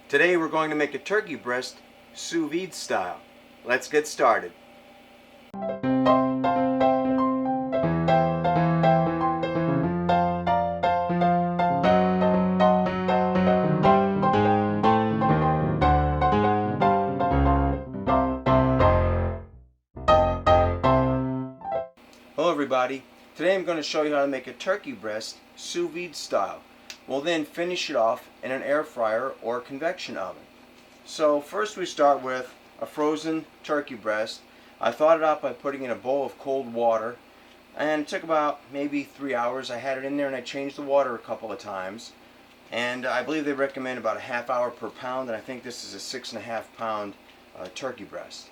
Today we're going to make a turkey breast sous vide style. Let's get started. Hello everybody. Today I'm going to show you how to make a turkey breast sous vide style. We'll then finish it off in an air fryer or convection oven. So first we start with a frozen turkey breast. I thawed it out by putting in a bowl of cold water, and it took about maybe 3 hours. I had it in there and I changed the water a couple of times, and I believe they recommend about a half hour per pound, and I think this is a 6.5 pound turkey breast.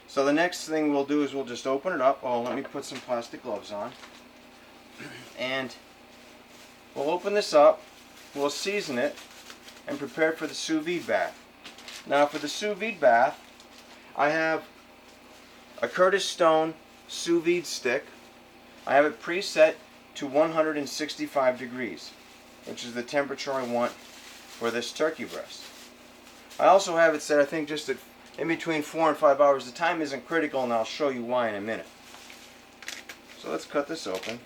So the next thing we'll do is we'll just open it up. Oh, let me put some plastic gloves on. And we'll open this up, we'll season it, and prepare for the sous vide bath. Now for the sous vide bath, I have a Curtis Stone sous vide stick. I have it preset to 165 degrees, which is the temperature I want for this turkey breast. I also have it set, I think, just at in between 4 and 5 hours. The time isn't critical, and I'll show you why in a minute. So let's cut this open.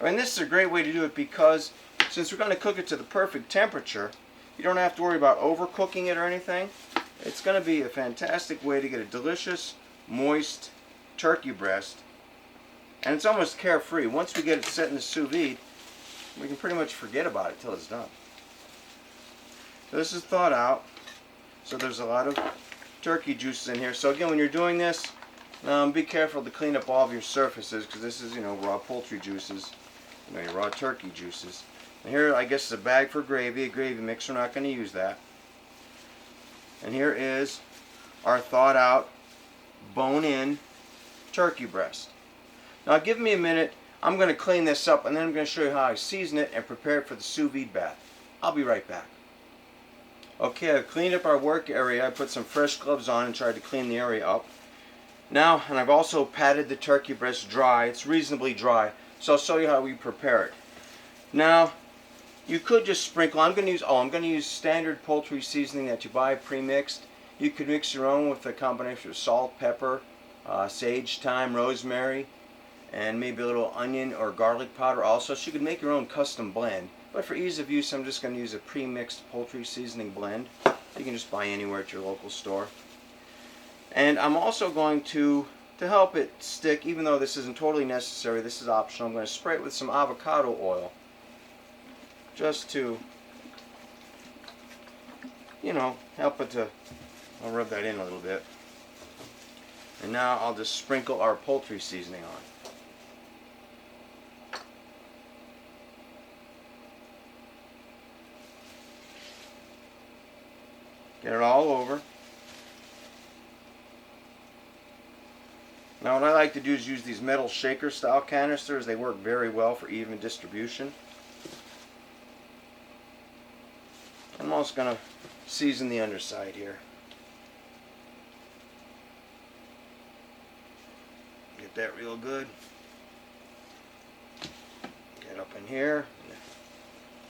And this is a great way to do it because since we're going to cook it to the perfect temperature, you don't have to worry about overcooking it or anything. It's going to be a fantastic way to get a delicious, moist turkey breast. And it's almost carefree. Once we get it set in the sous vide, we can pretty much forget about it till it's done. So this is thawed out. So there's a lot of turkey juices in here. So again, when you're doing this, be careful to clean up all of your surfaces, because this is, raw poultry juices, your raw turkey juices. And here, I guess, is a bag for gravy, a gravy mix. We're not going to use that. And here is our thawed out, bone-in turkey breast. Now give me a minute. I'm going to clean this up, and then I'm going to show you how I season it and prepare it for the sous vide bath. I'll be right back. Okay, I've cleaned up our work area. I put some fresh gloves on and tried to clean the area up. Now, and I've also patted the turkey breast dry. It's reasonably dry, so I'll show you how we prepare it. Now, you could just sprinkle. I'm going to use standard poultry seasoning that you buy pre-mixed. You could mix your own with a combination of salt, pepper, sage, thyme, rosemary, and maybe a little onion or garlic powder also. So you could make your own custom blend. But for ease of use, I'm just going to use a pre-mixed poultry seasoning blend. You can just buy anywhere at your local store. And I'm also going to help it stick, even though this isn't totally necessary, this is optional, I'm going to spray it with some avocado oil. Just to, help it to, I'll rub that in a little bit. And now I'll just sprinkle our poultry seasoning on. Get it all over. Now what I like to do is use these metal shaker style canisters. They work very well for even distribution. I'm also going to season the underside here. Get that real good. Get up in here,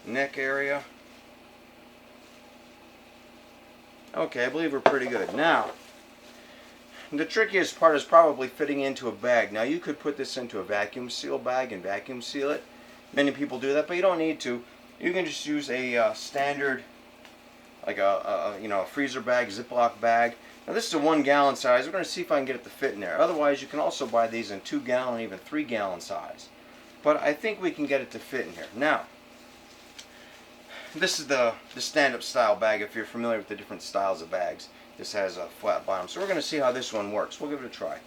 in the neck area. Okay, I believe we're pretty good. Now, the trickiest part is probably fitting into a bag. Now you could put this into a vacuum seal bag and vacuum seal it. Many people do that, but you don't need to. You can just use a standard, like a freezer bag, Ziploc bag. Now this is a 1 gallon size. We're going to see if I can get it to fit in there. Otherwise, you can also buy these in 2 gallon, even 3 gallon size. But I think we can get it to fit in here. Now, this is the stand-up style bag. If you're familiar with the different styles of bags, this has a flat bottom. So we're going to see how this one works. We'll give it a try.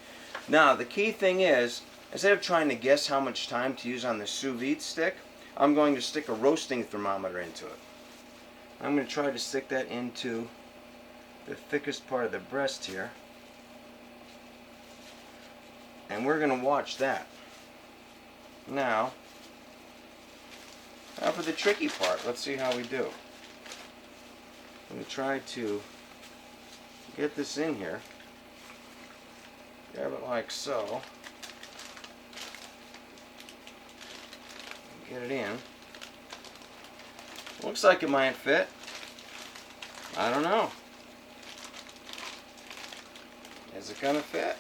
Now, the key thing is, instead of trying to guess how much time to use on the sous vide stick, I'm going to stick a roasting thermometer into it. I'm going to try to stick that into the thickest part of the breast here. And we're going to watch that. Now for the tricky part. Let's see how we do. going to try to get this in here. Grab it like so. Get it in. Looks like it might fit. I don't know. Is it gonna fit?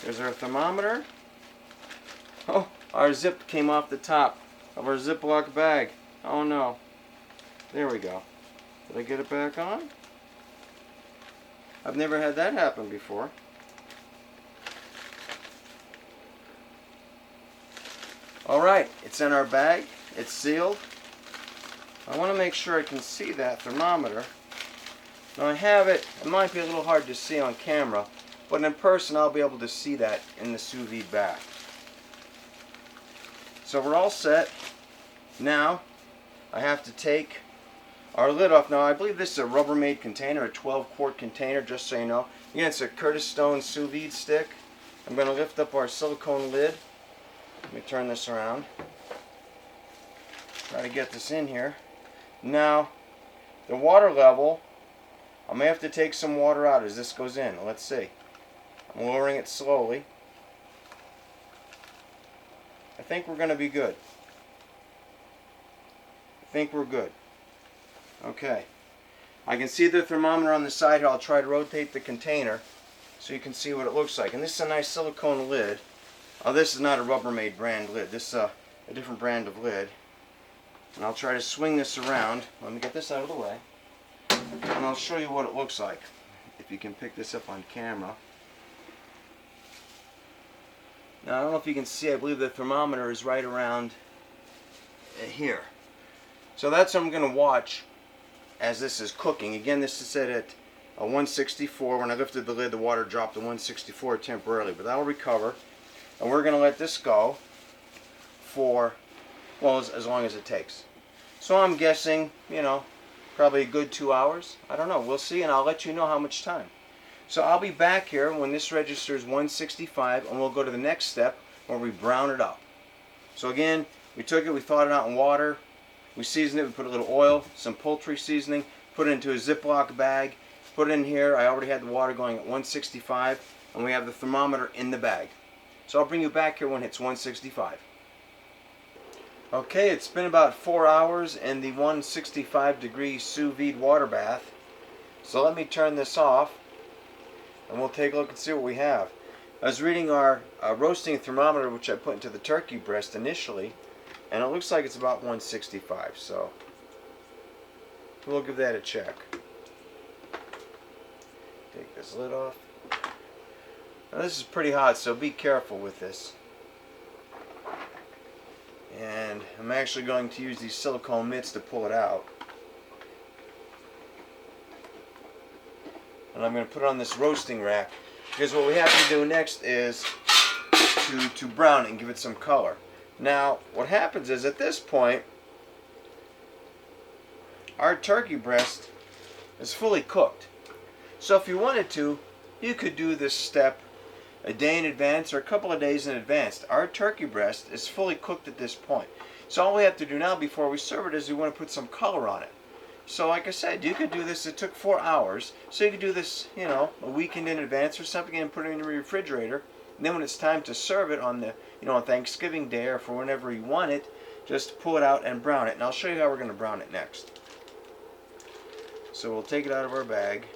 There's our thermometer. Oh, our zip came off the top of our Ziploc bag. Oh no. There we go. Did I get it back on? I've never had that happen before. Alright, it's in our bag. It's sealed. I want to make sure I can see that thermometer. Now I have it. It might be a little hard to see on camera, but in person I'll be able to see that in the sous vide bag. So we're all set. Now I have to take our lid off. Now I believe this is a Rubbermaid container, a 12-quart container, just so you know. Again, it's a Curtis Stone sous vide stick. I'm going to lift up our silicone lid. Let me turn this around. Try to get this in here. Now, the water level, I may have to take some water out as this goes in. Let's see. I'm lowering it slowly. I think we're going to be good. I think we're good. Okay. I can see the thermometer on the side here. I'll try to rotate the container so you can see what it looks like. And this is a nice silicone lid. Oh, this is not a Rubbermaid brand lid. This is a different brand of lid. And I'll try to swing this around. Let me get this out of the way. And I'll show you what it looks like. If you can pick this up on camera. Now, I don't know if you can see. I believe the thermometer is right around here. So that's what I'm going to watch as this is cooking. Again, this is set at 164. When I lifted the lid, the water dropped to 164 temporarily. But that'll recover. And we're going to let this go for, well, as long as it takes. So I'm guessing, you know, probably a good 2 hours. I don't know. We'll see, and I'll let you know how much time. So I'll be back here when this registers 165, and we'll go to the next step where we brown it up. So again, we took it, we thawed it out in water, we seasoned it, we put a little oil, some poultry seasoning, put it into a Ziploc bag, put it in here. I already had the water going at 165, and we have the thermometer in the bag. So I'll bring you back here when it's 165. Okay, it's been about 4 hours in the 165-degree sous vide water bath. So let me turn this off, and we'll take a look and see what we have. I was reading our roasting thermometer, which I put into the turkey breast initially, and it looks like it's about 165. So we'll give that a check. Take this lid off. Now this is pretty hot, so be careful with this. And I'm actually going to use these silicone mitts to pull it out. And I'm going to put it on this roasting rack, because what we have to do next is to brown it and give it some color. Now, what happens is at this point, our turkey breast is fully cooked. So if you wanted to, you could do this step a day in advance or a couple of days in advance. Our turkey breast is fully cooked at this point. So all we have to do now before we serve it is we want to put some color on it. So like I said, you could do this. It took 4 hours. So you could do this, you know, a weekend in advance or something, and put it in your refrigerator. And then when it's time to serve it on the, you know, on Thanksgiving Day or for whenever you want it, just pull it out and brown it. And I'll show you how we're going to brown it next. So we'll take it out of our bag.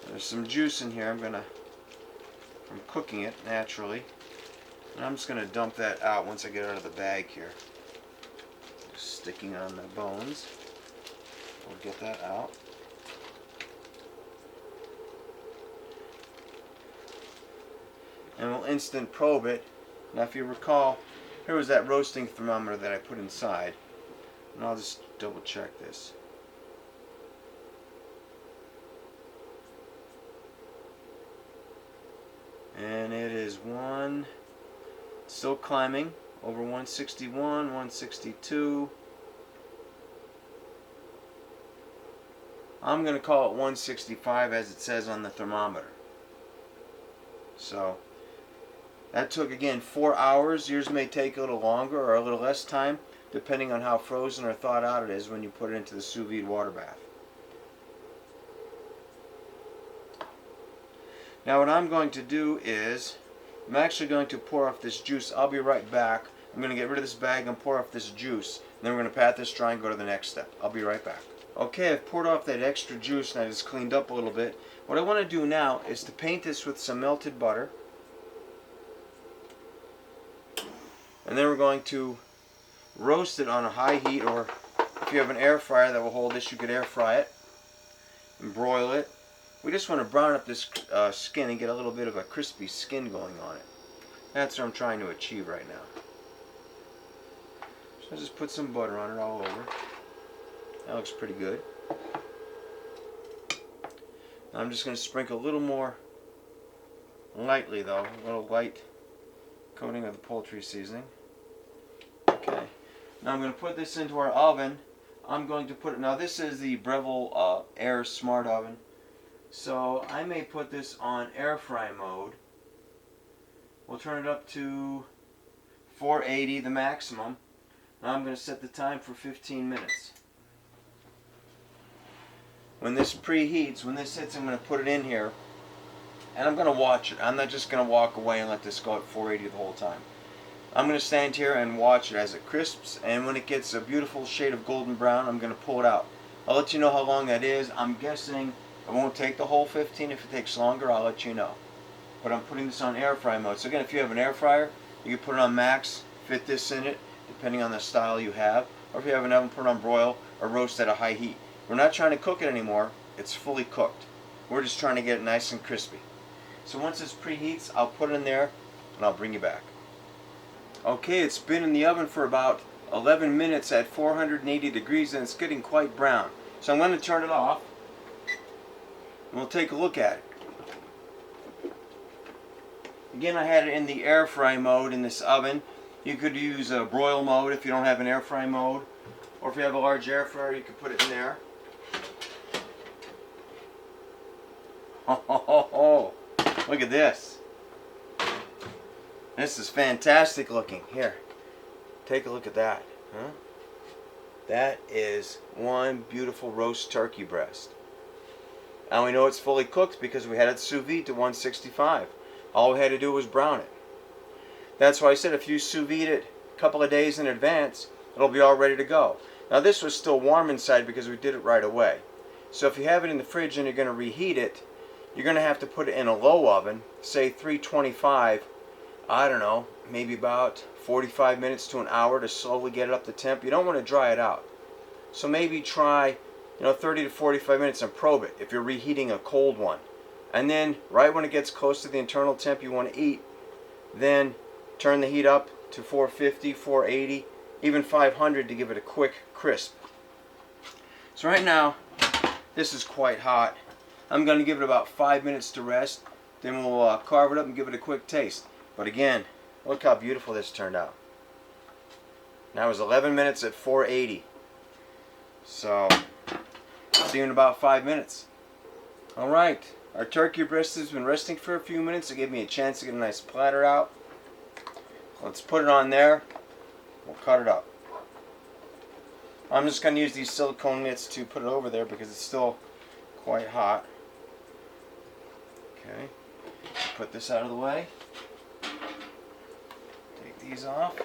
There's some juice in here. I'm cooking it naturally. And I'm just going to dump that out once I get it out of the bag here. Just sticking on the bones. We'll get that out. And we'll instant probe it. Now if you recall, here was that roasting thermometer that I put inside. And I'll just double check this. And it is still climbing, over 161, 162. I'm going to call it 165 as it says on the thermometer. So that took, again, 4 hours. Yours may take a little longer or a little less time, depending on how frozen or thawed out it is when you put it into the sous vide water bath. Now what I'm going to do is, I'm actually going to pour off this juice. I'll be right back. I'm going to get rid of this bag and pour off this juice. And then we're going to pat this dry and go to the next step. I'll be right back. Okay, I've poured off that extra juice and I just cleaned up a little bit. What I want to do now is to paint this with some melted butter. And then we're going to roast it on a high heat, or if you have an air fryer that will hold this, you could air fry it and broil it. We just want to brown up this skin and get a little bit of a crispy skin going on it. That's what I'm trying to achieve right now. So I'll just put some butter on it all over. That looks pretty good. Now I'm just going to sprinkle a little more lightly though, a little light coating of the poultry seasoning. Okay. Now I'm going to put this into our oven. I'm going to put it, now this is the Breville Air Smart Oven. So I may put this on air fry mode. We'll turn it up to 480, the maximum. Now I'm going to set the time for 15 minutes. When this preheats, when this hits, I'm going to put it in here. And I'm going to watch it. I'm not just going to walk away and let this go at 480 the whole time. I'm going to stand here and watch it as it crisps. And when it gets a beautiful shade of golden brown, I'm going to pull it out. I'll let you know how long that is. I'm guessing it won't take the whole 15. If it takes longer, I'll let you know. But I'm putting this on air fry mode. So again, if you have an air fryer, you can put it on max, fit this in it, depending on the style you have. Or if you have an oven, put it on broil or roast at a high heat. We're not trying to cook it anymore. It's fully cooked. We're just trying to get it nice and crispy. So once this preheats, I'll put it in there and I'll bring you back. Okay, it's been in the oven for about 11 minutes at 480 degrees and it's getting quite brown. So I'm going to turn it off. We'll take a look at it. Again, I had it in the air fry mode in this oven. You could use a broil mode if you don't have an air fry mode. Or if you have a large air fryer, you could put it in there. Oh, look at this. This is fantastic looking. Here, take a look at that. Huh? That is one beautiful roast turkey breast. And we know it's fully cooked because we had it sous vide to 165. All we had to do was brown it. That's why I said if you sous vide it a couple of days in advance, it'll be all ready to go. Now this was still warm inside because we did it right away. So if you have it in the fridge and you're going to reheat it, you're going to have to put it in a low oven, say 325, I don't know, maybe about 45 minutes to an hour to slowly get it up to temp. You don't want to dry it out. So maybe try 30 to 45 minutes and probe it if you're reheating a cold one. And then right when it gets close to the internal temp you want to eat, then turn the heat up to 450, 480, even 500 to give it a quick crisp. So right now, this is quite hot. I'm going to give it about 5 minutes to rest. Then we'll carve it up and give it a quick taste. But again, look how beautiful this turned out. Now it was 11 minutes at 480. So, see you in about 5 minutes. Alright, our turkey breast has been resting for a few minutes. It gave me a chance to get a nice platter out. Let's put it on there. We'll cut it up. I'm just going to use these silicone mitts to put it over there because it's still quite hot. Okay, put this out of the way. Take these off.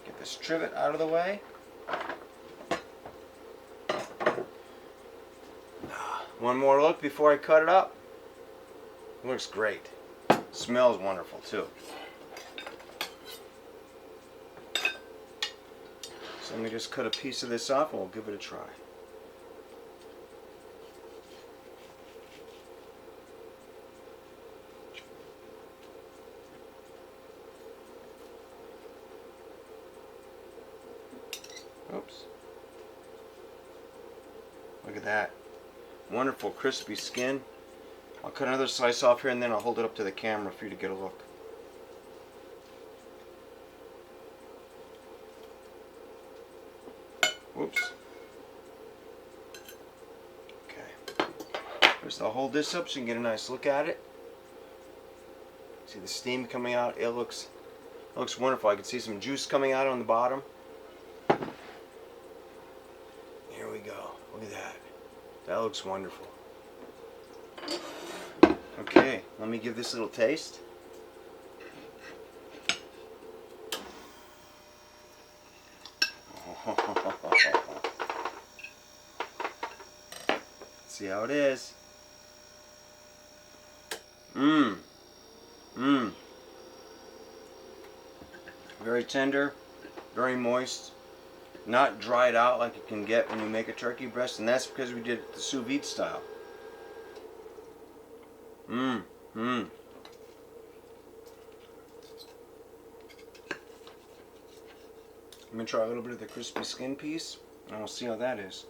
Get this trivet out of the way. One more look before I cut it up. It looks great. Smells wonderful too. So let me just cut a piece of this off and we'll give it a try. Oops. Look at that. Wonderful crispy skin. I'll cut another slice off here and then I'll hold it up to the camera for you to get a look. Whoops. Okay. First I'll hold this up so you can get a nice look at it. See the steam coming out. It looks wonderful. I can see some juice coming out on the bottom. Here we go. Look at that. That looks wonderful. Okay, let me give this a little taste. See how it is. Very tender, very moist, not dried out like you can get when you make a turkey breast, and that's because we did it the sous vide style. I'm going to try a little bit of the crispy skin piece, and we'll see how that is.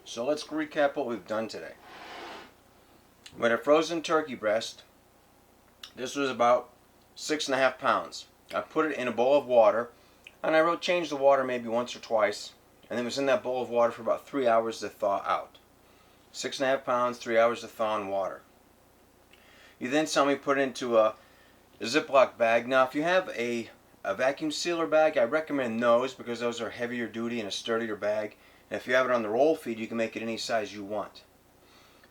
So let's recap what we've done today. We had a frozen turkey breast. This was about 6.5 pounds. I put it in a bowl of water, and I changed the water maybe once or twice, and it was in that bowl of water for about 3 hours to thaw out. 6.5 pounds, 3 hours to thaw in water. You then saw me put it into a Ziploc bag. Now if you have a vacuum sealer bag, I recommend those because those are heavier duty and a sturdier bag. And if you have it on the roll feed, you can make it any size you want.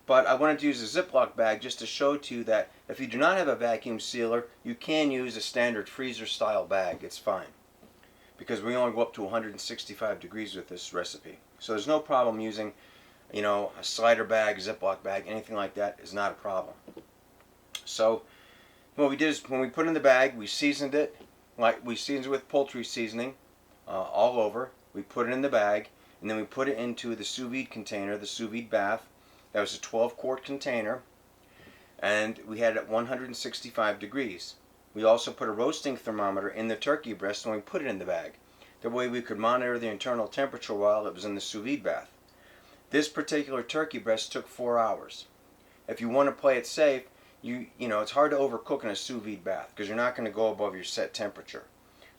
But I wanted to use a Ziploc bag just to show to you that if you do not have a vacuum sealer, you can use a standard freezer style bag. It's fine. Because we only go up to 165 degrees with this recipe. So there's no problem using, you know, a slider bag, Ziploc bag, anything like that is not a problem. So what we did is when we put it in the bag, we seasoned it, like we seasoned it with poultry seasoning all over. We put it in the bag, and then we put it into the sous vide container, the sous vide bath. That was a 12-quart container, and we had it at 165 degrees. We also put a roasting thermometer in the turkey breast when we put it in the bag. That way we could monitor the internal temperature while it was in the sous vide bath. This particular turkey breast took 4 hours. If you want to play it safe, you know it's hard to overcook in a sous vide bath because you're not going to go above your set temperature.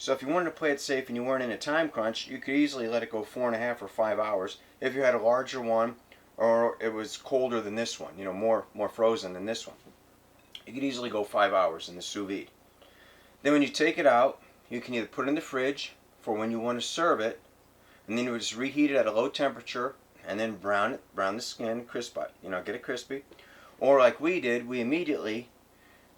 So if you wanted to play it safe and you weren't in a time crunch, you could easily let it go 4.5 or 5 hours if you had a larger one or it was colder than this one, you know, more frozen than this one. You could easily go 5 hours in the sous vide. Then when you take it out, you can either put it in the fridge for when you want to serve it, and then you would just reheat it at a low temperature and then brown the skin, crisp it, you know, get it crispy. Or like we did, we immediately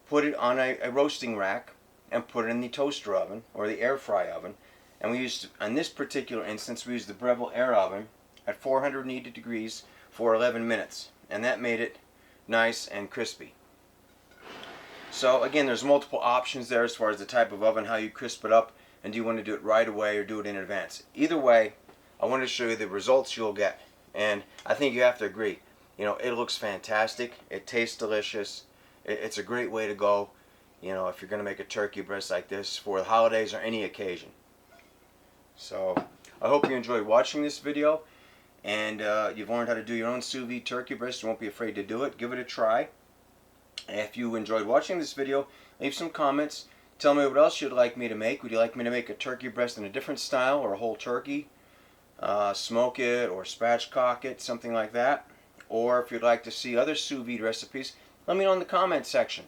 put it on a roasting rack and put it in the toaster oven or the air fry oven. And we used, on this particular instance, we used the Breville air oven at 480 degrees for 11 minutes. And that made it nice and crispy. So again, there's multiple options there as far as the type of oven, how you crisp it up, and do you want to do it right away or do it in advance. Either way, I wanted to show you the results you'll get. And I think you have to agree. You know, it looks fantastic. It tastes delicious. It's a great way to go, you know, if you're going to make a turkey breast like this for the holidays or any occasion. So I hope you enjoyed watching this video, and you've learned how to do your own sous vide turkey breast. You won't be afraid to do it. Give it a try. If you enjoyed watching this video, leave some comments. Tell me what else you'd like me to make. Would you like me to make a turkey breast in a different style or a whole turkey? Smoke it or spatchcock it, something like that. Or if you'd like to see other sous vide recipes, let me know in the comment section.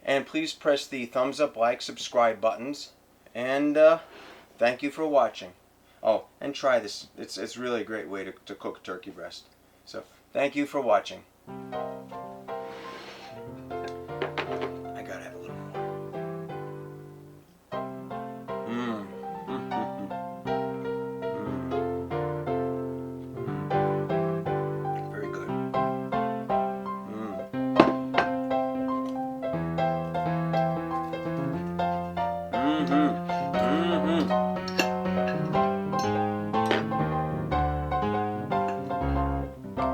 And please press the thumbs up, like, subscribe buttons. And thank you for watching. Oh, and try this. It's really a great way to cook turkey breast. So thank you for watching. I gotta have a little more. Very good.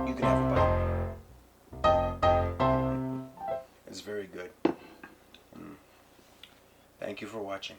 You can have a bite. It's very good. Thank you for watching.